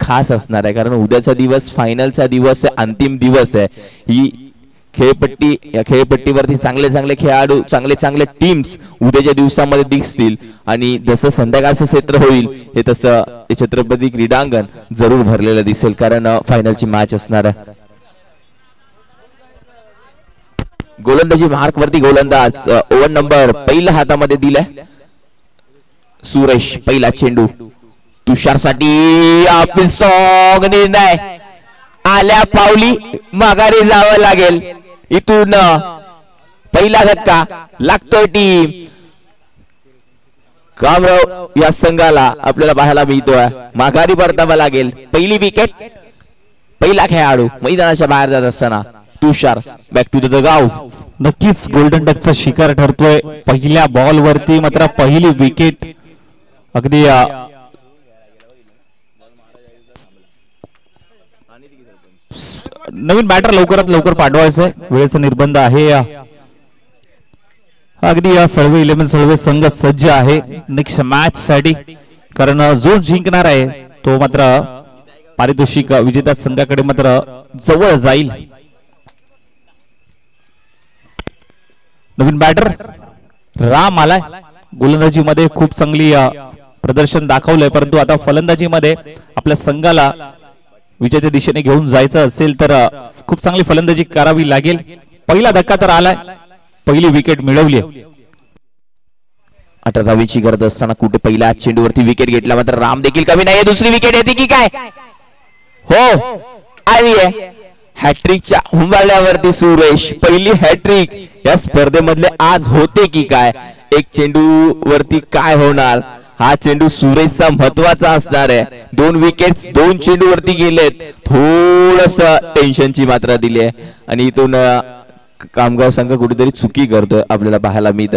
खास असणार आहे, कारण उद्याचा दिवस फायनलचा दिवस आहे, अंतिम दिवस आहे. ही खेळपट्टी, या खेळपट्टीवरती चांगले चांगले खेळाडू, चांगले चांगले टीम्स उद्याच्या दिवसामध्ये दिसतील. आणि जसं संध्याकाळचं क्षेत्र होईल हे तसं छत्रपती क्रीडांगण जरूर भरलेलं दिसेल, कारण फायनलची मॅच असणार आहे. गोलंदाजी मार्क वरती गोलंदाज ओव्हर नंबर पहिला हातामध्ये दिलाय सुरेश. पहिला चेंडू तुषारसाठी आपली सॉंग निर्णय आल्या पावली माघारी जावं लागेल. इथून पहिला धक्का लागतोय टीम कामराव या संघाला आपल्याला पाहायला मिळतोय. माघारी परतावं लागेल. पहिली विकेट, पहिला खेळाडू मैदानाच्या बाहेर जात असताना तुषार बॅक टू द गाव. नक्कीच गोल्डन डकचा शिकार ठरतोय पहिल्या बॉल वरती. मात्र पहिली विकेट अगदी नवीन बॅटर लवकरात लवकर पाठवायचंय, वेळेचा निर्बंध आहे. अगदी या सर्व 11 सर्व संघ सज्ज आहे नेक्स्ट मॅच साठी, कारण जो जिंकणार आहे तो मात्र पारितोषिक विजेता संघाकडे मात्र जवळ जाईल. नवीन बॅटर राम आलाय. गोलंदाजीमध्ये खूप चांगली प्रदर्शन दाखवलंय, परंतु आता फलंदाजीमध्ये आपल्या संघाला विजयाच्या दिशेने घेऊन जायचं असेल तर खूप चांगली फलंदाजी करावी लागेल. पहिला धक्का तर आलाय, पहिली विकेट मिळवली. 18 धावेची गरज असताना कुठे पहिल्या चेंडूवरती विकेट घेतला, मात्र राम देखील कमी नाहीये. दुसरी विकेट येते की काय? हो आली आहे. हॅट्रिकच्या हुंबाळ्यावरती सुरेश. पहिली हॅट्रिक या स्पर्धेमधले आज होते की काय? एक चेंडू वरती काय होणार? हा चेंडू सुरेशचा महत्वाचा असणार आहे. 2 विकेट्स 2 चेंडू वरती गेलेत. थोडस टेन्शनची मात्रा दिली आहे आणि इथून कामगार संघ कुठेतरी चुकी करतोय आपल्याला पाहायला मिळत.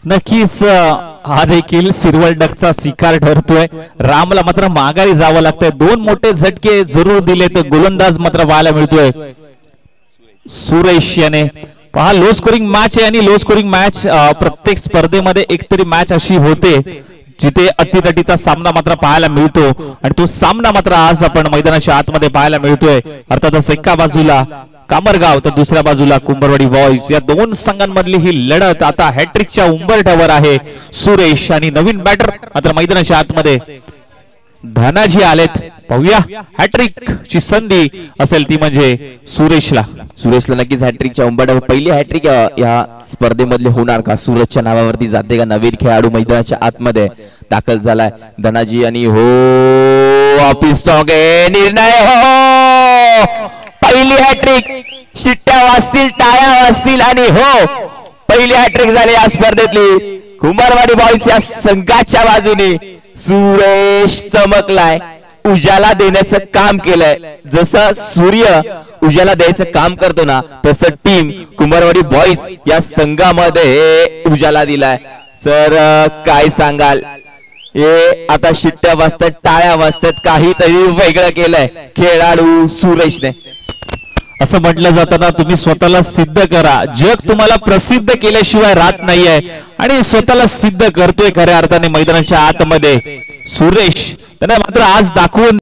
नक्कीच हा देखील सिल्वर डकचा शिकार ठरतोय. रामला मात्र माघारी जावं लागतंय. 2 मोठे झटके जरूर दिले तर गोलंदाज मात्र पाहायला मिळतोय सुरेश याने. पहा लो स्कोरिंग मॅच आहे आणि लो स्कोरिंग मॅच प्रत्येक स्पर्धेमध्ये एकतरी मॅच अशी होते जिथे अटीतटीचा सामना मात्र पाहायला मिळतो आणि तो सामना मात्र आज आपण मैदानाच्या आतमध्ये पाहायला मिळतोय. अर्थातच एका बाजूला कामरगाव तर दुसऱ्या बाजूला कुंभरवाडी बॉयज, या 2 संघांमधली ही लढत आता हॅट्रिकच्या उंबरठ्यावर आहे. सुरेश आणि नवीन बॅटर मात्र मैदानाच्या आतमध्ये धनाजी आलेत. पाहूया हॅट्रिक ची संधी असेल ती म्हणजे सुरेशला. नक्कीच हॅट्रिकच्या उंबरठ्यावर पहिली हॅट्रिक या स्पर्धेमधली होणार का? सूरजच्या नावावरती जाते का? नवीन खेळाडू मैदानाच्या आतमध्ये दाखल झालाय धनाजी आणि हो ऑफिस स्टॉक निर्णय. हो पहिली हॅट्रिक, शिट्ट्या वाजतील, टाळ्या वाजतील आणि हो पहिली हॅट्रिक झाली या स्पर्धेतली. कुंभारवाडी बॉयज या संघाच्या बाजूने सुरेश चमकलाय. उजाला देण्याचं काम केलंय. जसं सूर्य उजाला द्यायचं काम करतो ना, तसं टीम कुंभारवाडी बॉयज या संघामध्ये उजाला दिलाय. सर काय सांगाल? हे आता शिट्ट्या वाजतात, टाळ्या वाजतात, काहीतरी वेगळं केलंय खेळाडू सुरेशने. असं म्हटलं जाताना तुम्ही स्वतःला सिद्ध करा. जग तुम्हाला प्रसिद्ध केल्याशिवाय राहत नाहीये आणि स्वतःला सिद्ध करतोय खऱ्या अर्थाने मैदानाच्या आतमध्ये सुरेश. त्याने मात्र आज दाखवून